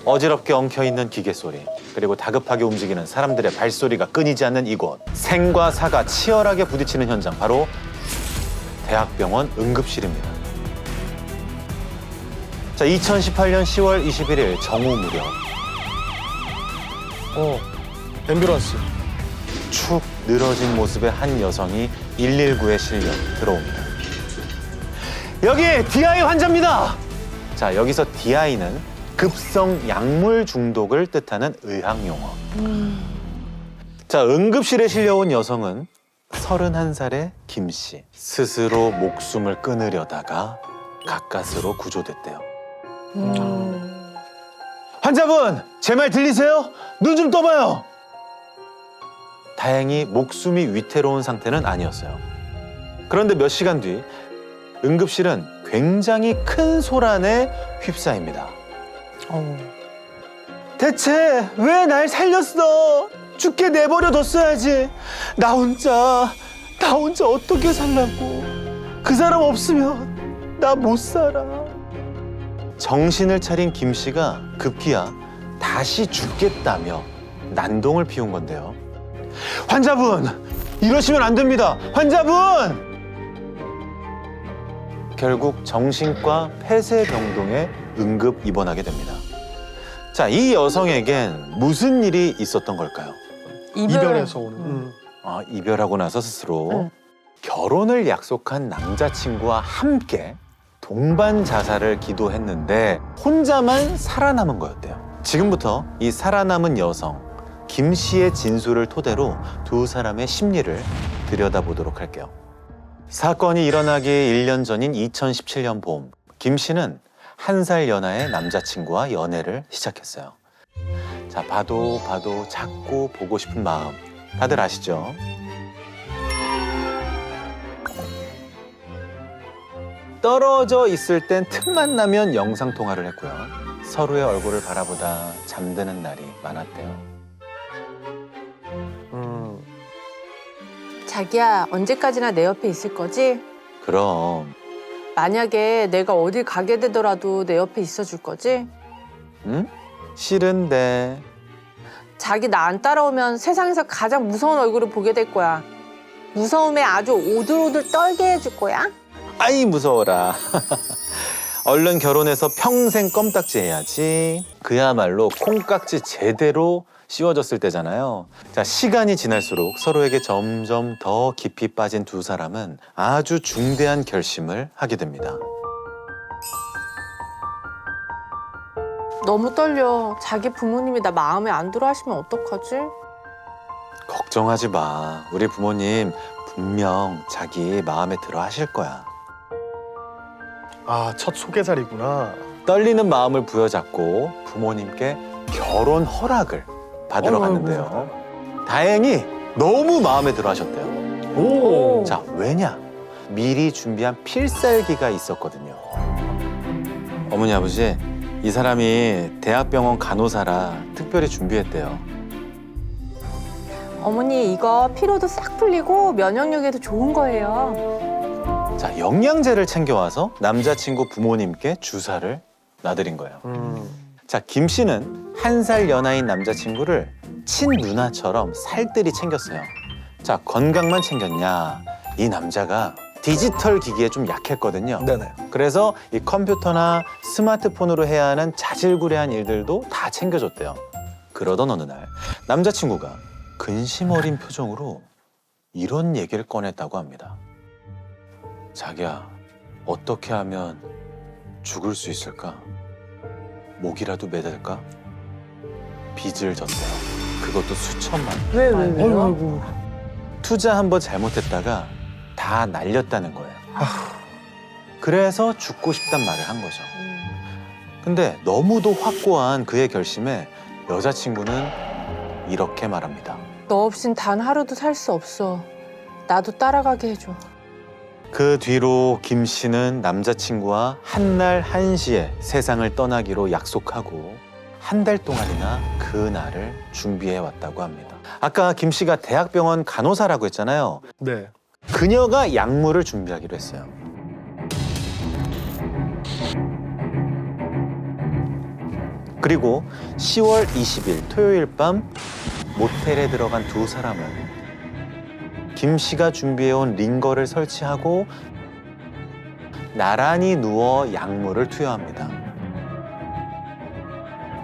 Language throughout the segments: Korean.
어지럽게 엉켜있는 기계 소리, 그리고 다급하게 움직이는 사람들의 발소리가 끊이지 않는 이곳. 생과 사가 치열하게 부딪히는 현장, 바로 대학병원 응급실입니다. 자, 2018년 10월 21일 정오 무렵 앰뷸런스. 축 늘어진 모습의 한 여성이 119에 실려 들어옵니다. 여기 DI 환자입니다. 자, 여기서 DI는 급성 약물 중독을 뜻하는 의학 용어. 자, 응급실에 실려온 여성은 31살의 김 씨. 스스로 목숨을 끊으려다가 가까스로 구조됐대요. 환자분, 제 말 들리세요? 눈 좀 떠봐요. 다행히 목숨이 위태로운 상태는 아니었어요. 그런데 몇 시간 뒤 응급실은 굉장히 큰 소란에 휩싸입니다. 대체 왜 날 살렸어? 죽게 내버려뒀어야지. 나 혼자 어떻게 살라고. 그 사람 없으면 나 못 살아. 정신을 차린 김 씨가 급기야 다시 죽겠다며 난동을 피운 건데요. 환자분, 이러시면 안 됩니다. 환자분! 결국 정신과 폐쇄병동에 응급 입원하게 됩니다. 자, 이 여성에겐 무슨 일이 있었던 걸까요? 이별에서 오는. 이별하고 나서 스스로 결혼을 약속한 남자친구와 함께 동반 자살을 기도했는데 혼자만 살아남은 거였대요. 지금부터 이 살아남은 여성 김 씨의 진술을 토대로 두 사람의 심리를 들여다보도록 할게요. 사건이 일어나기 1년 전인 2017년 봄, 김 씨는 1살 연하의 남자친구와 연애를 시작했어요. 자, 봐도 자꾸 보고 싶은 마음, 다들 아시죠? 떨어져 있을 땐 틈만 나면 영상통화를 했고요. 서로의 얼굴을 바라보다 잠드는 날이 많았대요. 자기야, 언제까지나 내 옆에 있을 거지? 그럼, 만약에 내가 어딜 가게 되더라도 내 옆에 있어줄 거지? 응? 싫은데. 자기 나 안 따라오면 세상에서 가장 무서운 얼굴을 보게 될 거야. 무서움에 아주 오들오들 떨게 해줄 거야. 아이, 무서워라. 얼른 결혼해서 평생 껌딱지 해야지. 그야말로 콩깍지 제대로 씌워졌을 때잖아요. 자, 시간이 지날수록 서로에게 점점 더 깊이 빠진 두 사람은 아주 중대한 결심을 하게 됩니다. 너무 떨려. 자기 부모님이 나 마음에 안 들어 하시면 어떡하지? 걱정하지 마. 우리 부모님 분명 자기 마음에 들어 하실 거야. 첫 소개살이구나. 떨리는 마음을 부여잡고 부모님께 결혼 허락을 받으러 갔는데요. 다행히 너무 마음에 들어 하셨대요. 오. 자, 왜냐? 미리 준비한 필살기가 있었거든요. 어머니, 아버지, 이 사람이 대학병원 간호사라 특별히 준비했대요. 어머니, 이거 피로도 싹 풀리고 면역력에도 좋은 거예요. 자, 영양제를 챙겨와서 남자친구 부모님께 주사를 놔드린 거예요. 자, 김 씨는 1살 연하인 남자친구를 친누나처럼 살뜰히 챙겼어요. 자, 건강만 챙겼냐? 이 남자가 디지털 기기에 좀 약했거든요. 네네. 그래서 이 컴퓨터나 스마트폰으로 해야 하는 자질구레한 일들도 다 챙겨줬대요. 그러던 어느 날 남자친구가 근심 어린 표정으로 이런 얘기를 꺼냈다고 합니다. 자기야, 어떻게 하면 죽을 수 있을까? 목이라도 매달까? 빚을 졌대요. 그것도 수천만 원. 왜요? 아이고. 투자 한번 잘못했다가 다 날렸다는 거예요. 그래서 죽고 싶단 말을 한 거죠. 근데 너무도 확고한 그의 결심에 여자친구는 이렇게 말합니다. 너 없인 단 하루도 살 수 없어. 나도 따라가게 해줘. 그 뒤로 김 씨는 남자친구와 한날 한시에 세상을 떠나기로 약속하고 한 달 동안이나 그 날을 준비해 왔다고 합니다. 아까 김 씨가 대학병원 간호사라고 했잖아요. 네. 그녀가 약물을 준비하기로 했어요. 그리고 10월 20일 토요일 밤 모텔에 들어간 두 사람은 김 씨가 준비해온 링거를 설치하고 나란히 누워 약물을 투여합니다.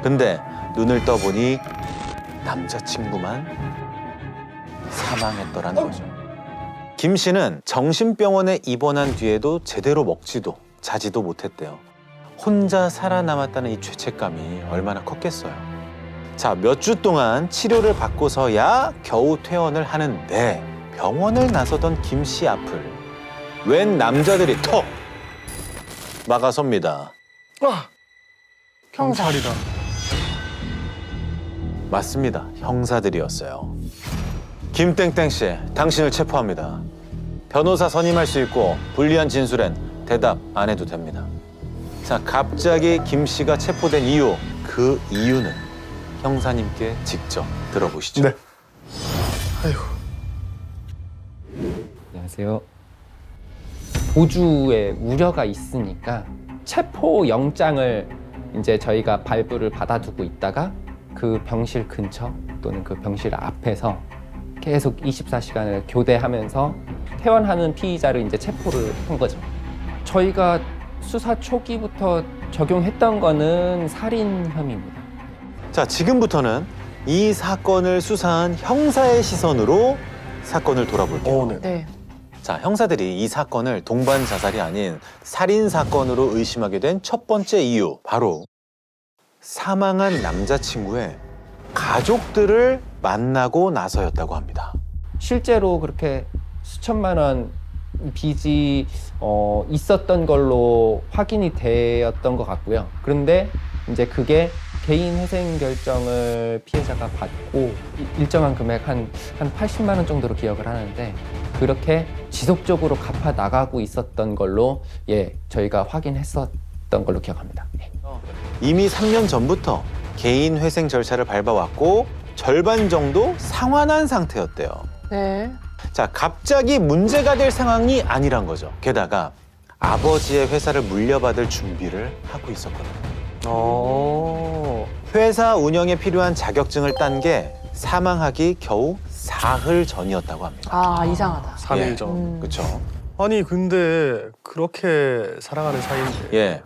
근데 눈을 떠보니 남자친구만 사망했더라는 거죠. 김 씨는 정신병원에 입원한 뒤에도 제대로 먹지도 자지도 못했대요. 혼자 살아남았다는 이 죄책감이 얼마나 컸겠어요. 자, 몇 주 동안 치료를 받고서야 겨우 퇴원을 하는데 병원을 나서던 김 씨 앞을 웬 남자들이 턱 막아섭니다. 경찰이다. 맞습니다. 형사들이었어요. 김땡땡 씨, 당신을 체포합니다. 변호사 선임할 수 있고 불리한 진술엔 대답 안 해도 됩니다. 자, 갑자기 김 씨가 체포된 이유, 그 이유는 형사님께 직접 들어보시죠. 네. 아이고. 안녕하세요. 도주에 우려가 있으니까 체포 영장을 이제 저희가 발부를 받아두고 있다가 그 병실 근처 또는 그 병실 앞에서 계속 24시간을 교대하면서 퇴원하는 피의자를 이제 체포를 한 거죠. 저희가 수사 초기부터 적용했던 거는 살인 혐의입니다. 자, 지금부터는 이 사건을 수사한 형사의 시선으로 사건을 돌아볼게요. 네. 네. 자, 형사들이 이 사건을 동반 자살이 아닌 살인 사건으로 의심하게 된 첫 번째 이유, 바로 사망한 남자친구의 가족들을 만나고 나서였다고 합니다. 실제로 그렇게 수천만 원 빚이 있었던 걸로 확인이 되었던 것 같고요. 그런데 이제 그게 개인 회생 결정을 피해자가 받고 일정한 금액 한 80만 원 정도로 기억을 하는데 그렇게 지속적으로 갚아 나가고 있었던 걸로 저희가 확인했었던 걸로 기억합니다. 예. 이미 3년 전부터 개인 회생 절차를 밟아왔고 절반 정도 상환한 상태였대요. 네. 자, 갑자기 문제가 될 상황이 아니란 거죠. 게다가 아버지의 회사를 물려받을 준비를 하고 있었거든요. 회사 운영에 필요한 자격증을 딴 게 사망하기 겨우 사흘 전이었다고 합니다. 아, 이상하다. 3일 전. 그렇죠. 아니 근데 그렇게 사랑하는 사이인데 예.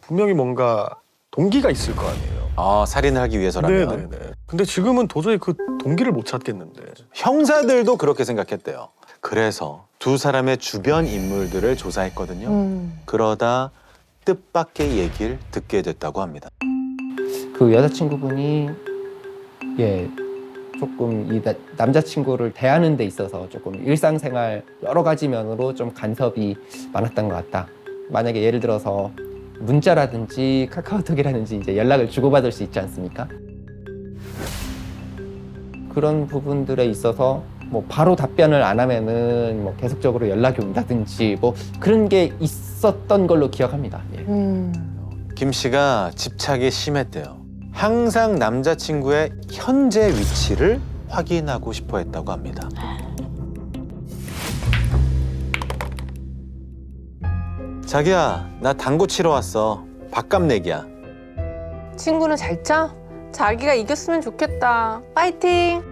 분명히 뭔가 동기가 있을 거 아니에요. 살인을 하기 위해서라면. 네네네. 근데 지금은 도저히 그 동기를 못 찾겠는데. 형사들도 그렇게 생각했대요. 그래서 두 사람의 주변 인물들을 조사했거든요. 그러다 뜻밖의 얘기를 듣게 됐다고 합니다. 그 여자친구분이 조금 이 남자친구를 대하는 데 있어서 조금 일상생활 여러 가지 면으로 좀 간섭이 많았던 것 같다. 만약에 예를 들어서 문자라든지 카카오톡이라든지 이제 연락을 주고받을 수 있지 않습니까? 그런 부분들에 있어서 뭐 바로 답변을 안 하면은 뭐 계속적으로 연락이 온다든지 뭐 그런 게 있었던 걸로 기억합니다. 예. 김 씨가 집착이 심했대요. 항상 남자친구의 현재 위치를 확인하고 싶어 했다고 합니다. 자기야, 나 당구 치러 왔어. 밥값 내기야. 친구는 잘 짜? 자기가 이겼으면 좋겠다. 파이팅!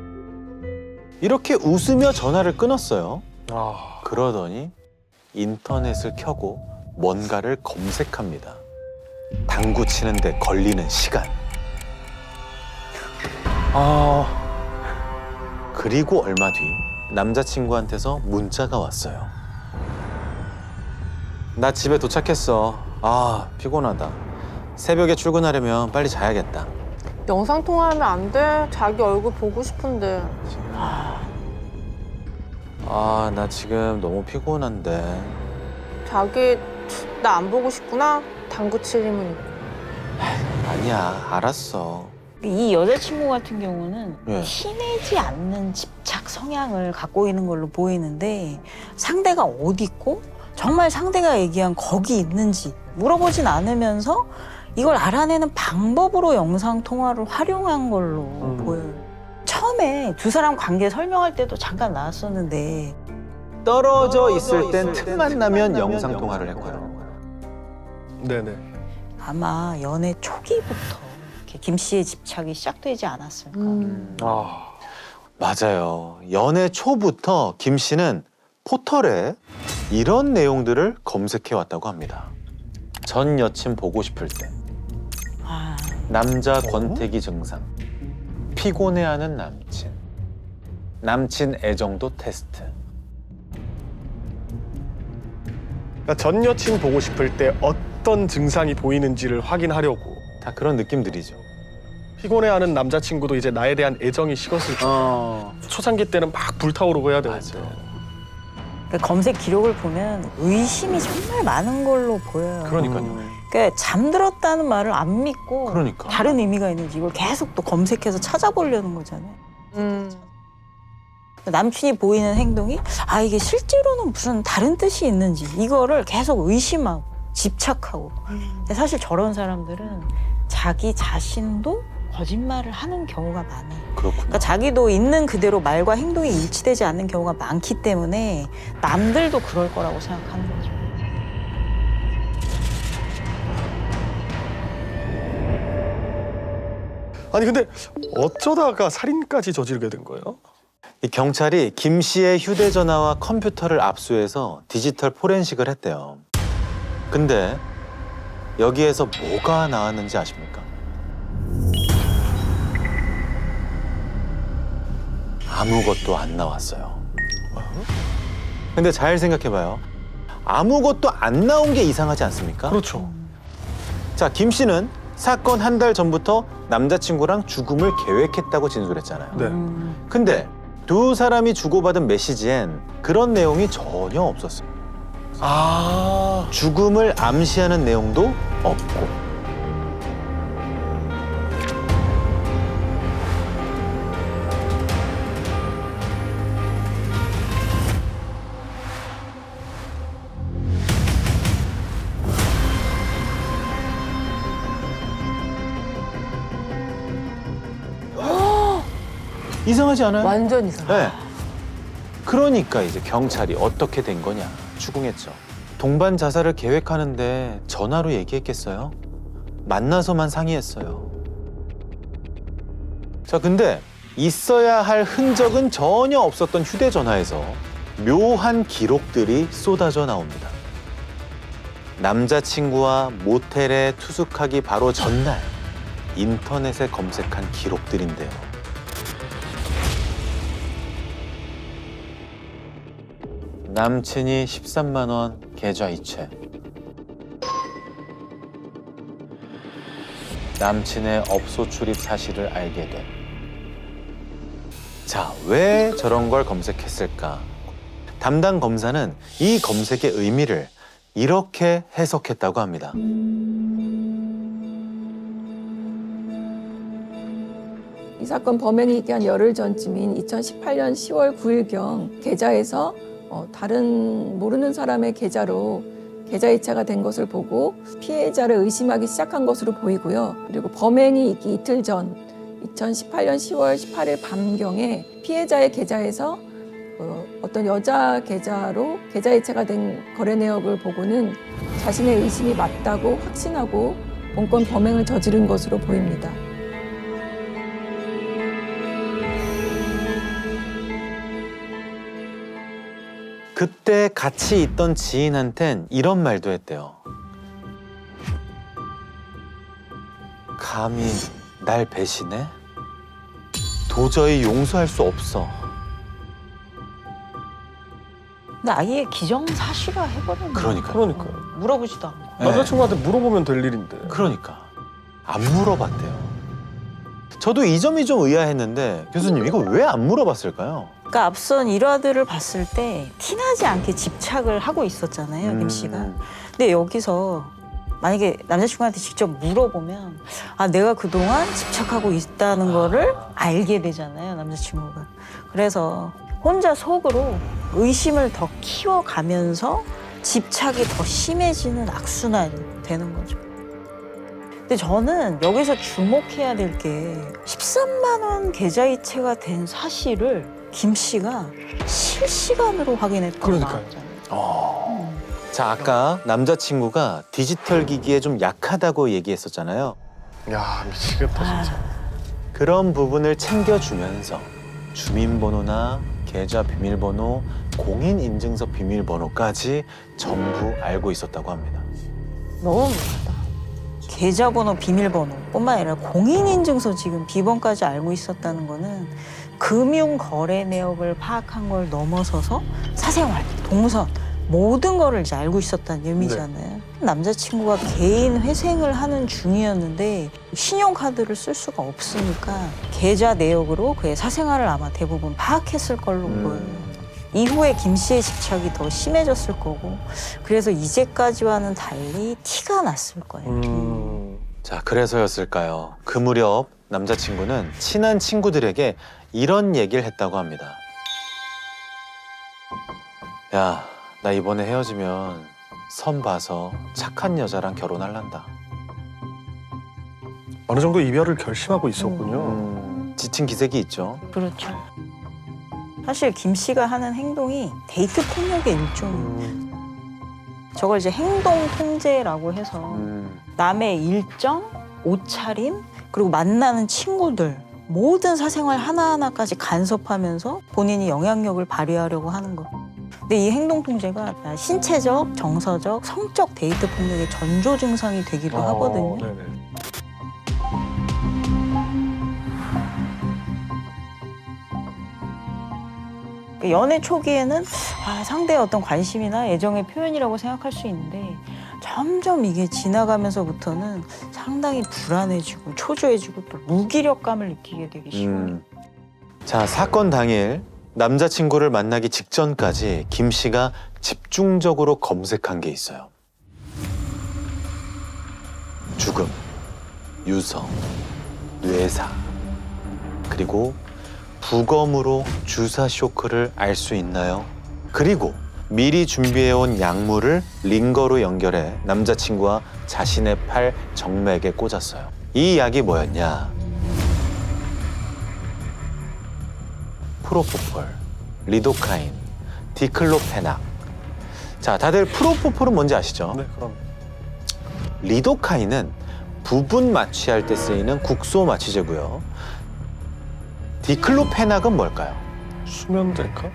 이렇게 웃으며 전화를 끊었어요. 아, 그러더니 인터넷을 켜고 뭔가를 검색합니다. 당구 치는데 걸리는 시간. 그리고 얼마 뒤 남자친구한테서 문자가 왔어요. 나 집에 도착했어. 피곤하다. 새벽에 출근하려면 빨리 자야겠다. 영상통화하면 안 돼? 자기 얼굴 보고 싶은데. 나 지금 너무 피곤한데. 자기 나 안 보고 싶구나? 당구 칠 힘은 있고. 아니야, 알았어. 이 여자친구 같은 경우는 예. 티내지 않는 집착 성향을 갖고 있는 걸로 보이는데 상대가 어디 있고 정말 상대가 얘기한 거기 있는지 물어보진 않으면서 이걸 알아내는 방법으로 영상통화를 활용한 걸로 보여요. 처음에 두 사람 관계 설명할 때도 잠깐 나왔었는데 떨어져 있을 땐 틈만 나면 영상 통화를 했고요. 네네. 아마 연애 초기부터 이렇게 김 씨의 집착이 시작되지 않았을까. 아, 맞아요. 연애 초부터 김 씨는 포털에 이런 내용들을 검색해 왔다고 합니다. 전 여친 보고 싶을 때, 아, 남자 권태기 증상, 피곤해하는 남친, 남친 애정도 테스트. 그러니까 전 여친 보고 싶을 때 어떤 증상이 보이는지를 확인하려고 다 그런 느낌들이죠. 피곤해하는 남자친구도 이제 나에 대한 애정이 식었을 때 초창기 때는 막 불타오르고 해야 되는데 그러니까 검색 기록을 보면 의심이 정말 많은 걸로 보여요. 그러니까요. 그러니까 잠들었다는 말을 안 믿고 그러니까. 다른 의미가 있는지 이걸 계속 또 검색해서 찾아보려는 거잖아요. 남친이 보이는 행동이 아 이게 실제로는 무슨 다른 뜻이 있는지 이거를 계속 의심하고 집착하고 근데 사실 저런 사람들은 자기 자신도 거짓말을 하는 경우가 많아요. 그렇구나. 그러니까 자기도 있는 그대로 말과 행동이 일치되지 않는 경우가 많기 때문에 남들도 그럴 거라고 생각하는 거죠. 아니 근데 어쩌다가 살인까지 저지르게 된 거예요? 이 경찰이 김 씨의 휴대전화와 컴퓨터를 압수해서 디지털 포렌식을 했대요. 근데 여기에서 뭐가 나왔는지 아십니까? 아무것도 안 나왔어요. 근데 잘 생각해봐요. 아무것도 안 나온 게 이상하지 않습니까? 그렇죠. 자, 김 씨는 사건 한 달 전부터 남자친구랑 죽음을 계획했다고 진술했잖아요. 네. 근데 두 사람이 주고받은 메시지엔 그런 내용이 전혀 없었어요. 아, 죽음을 암시하는 내용도 없고. 이상하지 않아요? 완전 이상. 네. 그러니까 이제 경찰이 어떻게 된 거냐 추궁했죠. 동반 자살을 계획하는데 전화로 얘기했겠어요? 만나서만 상의했어요. 자, 근데 있어야 할 흔적은 전혀 없었던 휴대전화에서 묘한 기록들이 쏟아져 나옵니다. 남자친구와 모텔에 투숙하기 바로 전날 인터넷에 검색한 기록들인데요. 남친이 13만 원 계좌 이체. 남친의 업소 출입 사실을 알게 돼. 자, 왜 저런 걸 검색했을까? 담당 검사는 이 검색의 의미를 이렇게 해석했다고 합니다. 이 사건 범행이 있기 한 열흘 전쯤인 2018년 10월 9일경 계좌에서 다른 모르는 사람의 계좌로 계좌 이체가 된 것을 보고 피해자를 의심하기 시작한 것으로 보이고요. 그리고 범행이 있기 이틀 전 2018년 10월 18일 밤경에 피해자의 계좌에서 어떤 여자 계좌로 계좌 이체가 된 거래 내역을 보고는 자신의 의심이 맞다고 확신하고 본건 범행을 저지른 것으로 보입니다. 그때 같이 있던 지인한텐 이런 말도 했대요. 감히 날 배신해? 도저히 용서할 수 없어. 근데 아예 기정사실화 해버리는 그러니까요. 그러니까요. 물어보지도 않고. 네. 남자친구한테 물어보면 될 일인데. 그러니까 안 물어봤대요. 저도 이 점이 좀 의아했는데 교수님 이거 왜 안 물어봤을까요? 그러니까 앞선 일화들을 봤을 때 티나지 않게 집착을 하고 있었잖아요, 김 씨가. 근데 여기서 만약에 남자친구한테 직접 물어보면 아 내가 그동안 집착하고 있다는 거를 알게 되잖아요, 남자친구가. 그래서 혼자 속으로 의심을 더 키워가면서 집착이 더 심해지는 악순환이 되는 거죠. 근데 저는 여기서 주목해야 될 게 13만 원 계좌 이체가 된 사실을 김 씨가 실시간으로 확인했다고 그러니까요. 나왔잖아요. 자, 아까 남자친구가 디지털 기기에 좀 약하다고 얘기했었잖아요. 야, 미치겠다 진짜. 그런 부분을 챙겨주면서 주민번호나 계좌 비밀번호, 공인인증서 비밀번호까지 전부 알고 있었다고 합니다. 너무 무섭다. 계좌번호, 비밀번호뿐만 아니라 공인인증서 지금 비번까지 알고 있었다는 거는 금융 거래 내역을 파악한 걸 넘어서서 사생활, 동선 모든 거를 이제 알고 있었다는 의미잖아요. 남자친구가 개인 회생을 하는 중이었는데 신용카드를 쓸 수가 없으니까 계좌 내역으로 그의 사생활을 아마 대부분 파악했을 걸로 보여요. 이후에 김 씨의 집착이 더 심해졌을 거고 그래서 이제까지와는 달리 티가 났을 거예요. 자, 그래서였을까요? 그 무렵 남자친구는 친한 친구들에게 이런 얘기를 했다고 합니다. 야, 나 이번에 헤어지면 선 봐서 착한 여자랑 결혼할란다. 어느 정도 이별을 결심하고 있었군요. 지친 기색이 있죠. 그렇죠. 사실 김 씨가 하는 행동이 데이트 폭력의 일종이에요. 저걸 이제 행동 통제라고 해서 남의 일정, 옷차림, 그리고 만나는 친구들 모든 사생활 하나하나까지 간섭하면서 본인이 영향력을 발휘하려고 하는 거. 근데 이 행동 통제가 신체적, 정서적, 성적 데이트 폭력의 전조 증상이 되기도 하거든요. 네네. 연애 초기에는 상대의 어떤 관심이나 애정의 표현이라고 생각할 수 있는데 점점 이게 지나가면서부터는 상당히 불안해지고 초조해지고 또 무기력감을 느끼게 되기 쉬워요. 자, 사건 당일 남자친구를 만나기 직전까지 김 씨가 집중적으로 검색한 게 있어요. 죽음, 유서, 뇌사, 그리고 부검으로 주사 쇼크를 알 수 있나요? 그리고 미리 준비해온 약물을 링거로 연결해 남자친구와 자신의 팔 정맥에 꽂았어요. 이 약이 뭐였냐? 프로포폴, 리도카인, 디클로페낙. 자, 다들 프로포폴은 뭔지 아시죠? 네, 그럼. 리도카인은 부분 마취할 때 쓰이는 국소 마취제고요. 디클로페낙은 뭘까요? 수면제인가?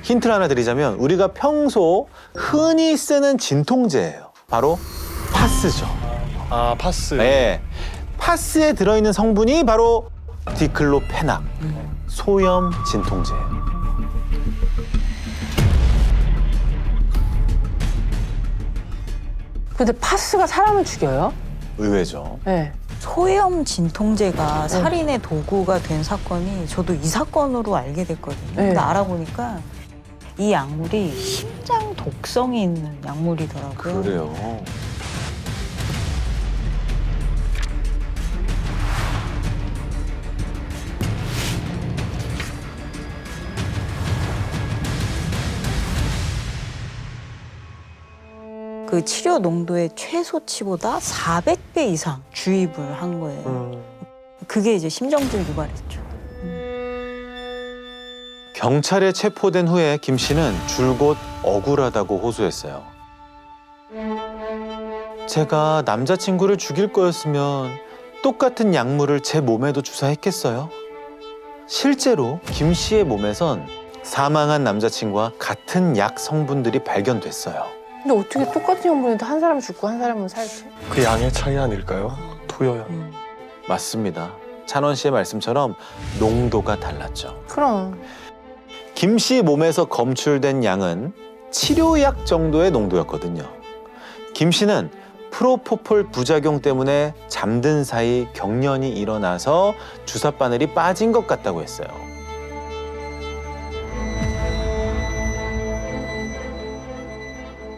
힌트를 하나 드리자면 우리가 평소 흔히 쓰는 진통제예요. 바로 파스죠. 아, 파스. 네, 파스에 들어있는 성분이 바로 디클로페낙, 소염 진통제예요. 근데 파스가 사람을 죽여요? 의외죠. 네. 소염 진통제가 살인의 도구가 된 사건이 저도 이 사건으로 알게 됐거든요. 네. 근데 알아보니까 이 약물이 심장 독성이 있는 약물이더라고요. 그래요. 그 치료 농도의 최소치보다 400배 이상 주입을 한 거예요. 그게 이제 심정지를 유발했죠. 경찰에 체포된 후에 김 씨는 줄곧 억울하다고 호소했어요. 제가 남자친구를 죽일 거였으면 똑같은 약물을 제 몸에도 주사했겠어요? 실제로 김 씨의 몸에선 사망한 남자친구와 같은 약 성분들이 발견됐어요. 근데 어떻게 똑같은 형분인데 한 사람은 죽고 한 사람은 살지? 그 양의 차이 아닐까요? 투여양. 맞습니다. 찬원 씨의 말씀처럼 농도가 달랐죠. 그럼. 김 씨 몸에서 검출된 양은 치료약 정도의 농도였거든요. 김 씨는 프로포폴 부작용 때문에 잠든 사이 경련이 일어나서 주사 바늘이 빠진 것 같다고 했어요.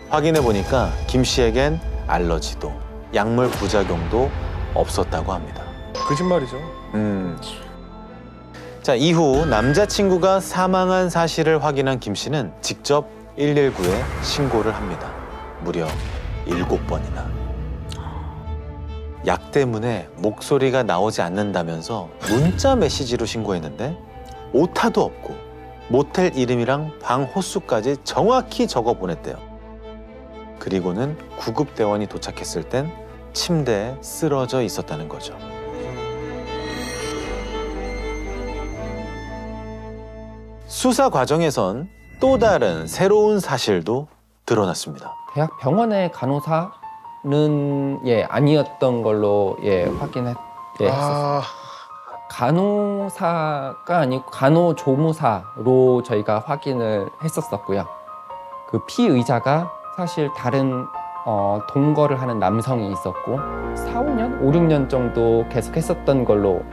확인해 보니까 김 씨에겐 알러지도 약물 부작용도 없었다고 합니다. 거짓말이죠. 자, 이후 남자친구가 사망한 사실을 확인한 김 씨는 직접 119에 신고를 합니다. 무려 7번이나. 약 때문에 목소리가 나오지 않는다면서 문자 메시지로 신고했는데 오타도 없고 모텔 이름이랑 방 호수까지 정확히 적어 보냈대요. 그리고는 구급대원이 도착했을 땐 침대에 쓰러져 있었다는 거죠. 수사 과정에선 또 다른 새로운 사실도 드러났습니다. 대학 병원의 간호사는 아니었던 걸로 확인했. 했었어요. 간호사가 아니고 간호조무사로 저희가 확인을 했었었고요. 그 피의자가 사실 다른 동거를 하는 남성이 있었고 4, 5년? 5, 6년 정도 계속 했었던 걸로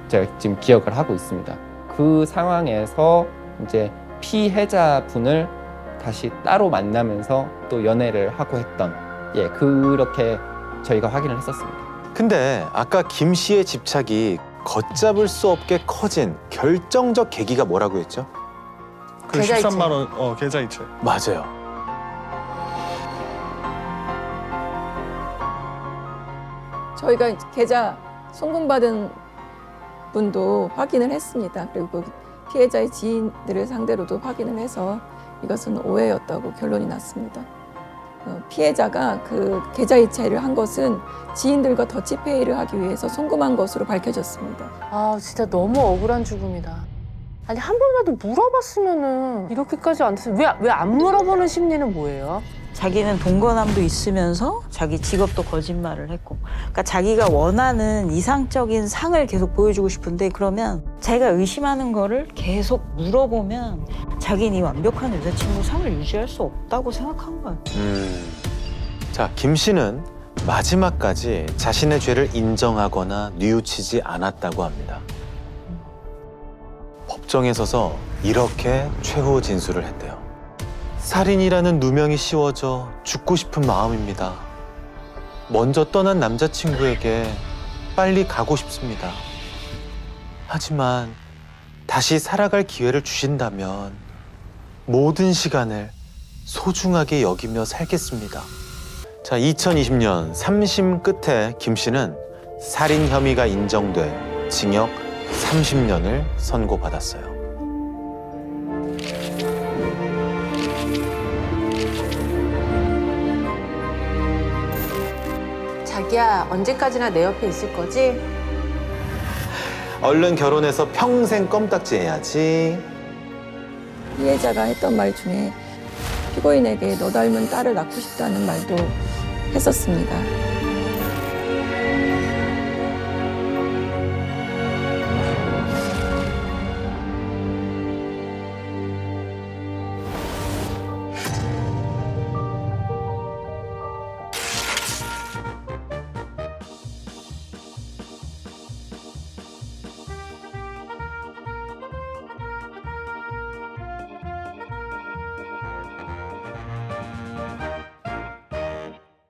제가 지금 기억을 하고 있습니다. 그 상황에서 이제 피해자분을 다시 따로 만나면서 또 연애를 하고 했던 그렇게 저희가 확인을 했었습니다. 근데 아까 김 씨의 집착이 걷잡을 수 없게 커진 결정적 계기가 뭐라고 했죠? 그 계좌이체. 13만 원 계좌이체. 맞아요. 저희가 계좌 송금받은 분도 확인을 했습니다. 그리고 피해자의 지인들을 상대로도 확인을 해서 이것은 오해였다고 결론이 났습니다. 피해자가 그 계좌이체를 한 것은 지인들과 더치페이를 하기 위해서 송금한 것으로 밝혀졌습니다. 아 진짜 너무 억울한 죽음이다. 아니 한 번이라도 물어봤으면은 이렇게까지 안 됐어. 왜 안 물어보는 심리는 뭐예요? 자기는 동거남도 있으면서 자기 직업도 거짓말을 했고, 그러니까 자기가 원하는 이상적인 상을 계속 보여주고 싶은데, 그러면 자기가 의심하는 거를 계속 물어보면 자기는 이 완벽한 여자친구 상을 유지할 수 없다고 생각한 거예요. 자, 김 씨는 마지막까지 자신의 죄를 인정하거나 뉘우치지 않았다고 합니다. 법정에 서서 이렇게 최후 진술을 했대요. 살인이라는 누명이 씌워져 죽고 싶은 마음입니다. 먼저 떠난 남자친구에게 빨리 가고 싶습니다. 하지만 다시 살아갈 기회를 주신다면 모든 시간을 소중하게 여기며 살겠습니다. 자, 2020년 3심 끝에 김 씨는 살인 혐의가 인정돼 징역 30년을 선고받았어요. 자기야 언제까지나 내 옆에 있을 거지? 얼른 결혼해서 평생 껌딱지 해야지. 피해자가 했던 말 중에 피고인에게 너 닮은 딸을 낳고 싶다는 말도 했었습니다.